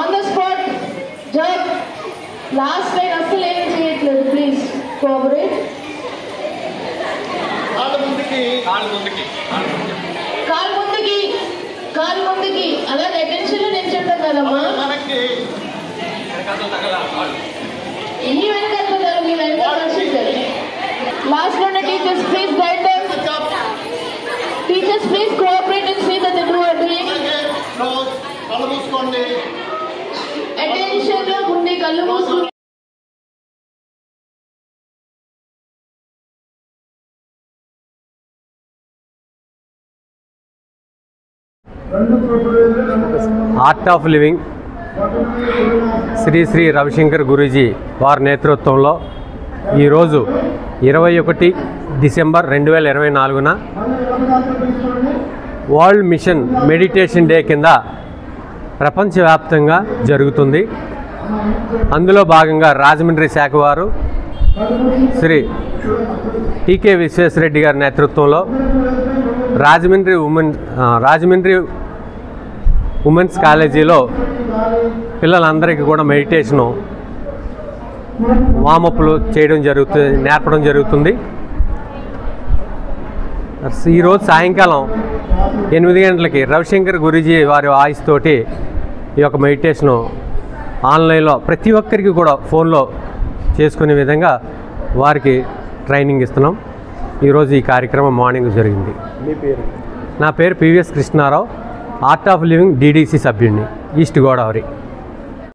On the spot జబ్ last line అసలు ఏం చేయట్లేదు. Please cooperate. కాలు ముందుకి అలాగే అటెన్షన్ లో నిల్చుంటాం కదమ్మా. మీ వెనకాల మీ వెనకాల లాస్ట్ లో teachers please guide them. Teachers please cooperate and see that they do కళ్ళు మూసుకోండి. అటెన్షన్ లో ఉండి కళ్ళు మూసుకోండి. Art of living Shri Shri Ravishankar Guruji వారి నేతృత్వంలో ఈరోజు 21 డిసెంబర్ 2024న వరల్డ్ మిషన్ మెడిటేషన్ డే కింద ప్రపంచవ్యాప్తంగా జరుగుతుంది. అందులో భాగంగా రాజమండ్రి శాఖ వారు శ్రీ టీకే విశ్వేశ్వరరెడ్డి గారి నేతృత్వంలో రాజమండ్రి ఉమెన్స్ కాలేజీలో పిల్లలందరికీ కూడా మెడిటేషను వామప్లు నేర్పడం జరుగుతుంది. ఈరోజు సాయంకాలం 8 గంటలకి రవిశంకర్ గురూజీ వారి వాయిస్ తోటి ఈ యొక్క మెడిటేషను ఆన్లైన్లో ప్రతి ఒక్కరికి కూడా ఫోన్లో చేసుకునే విధంగా వారికి ట్రైనింగ్ ఇస్తున్నాం. ఈరోజు ఈ కార్యక్రమం మార్నింగ్ జరిగింది. మీ పేరు? నా పేరు PVS Krishnarao, art of living DDC సభ్యుడిని, ఈస్ట్ గోదావరి.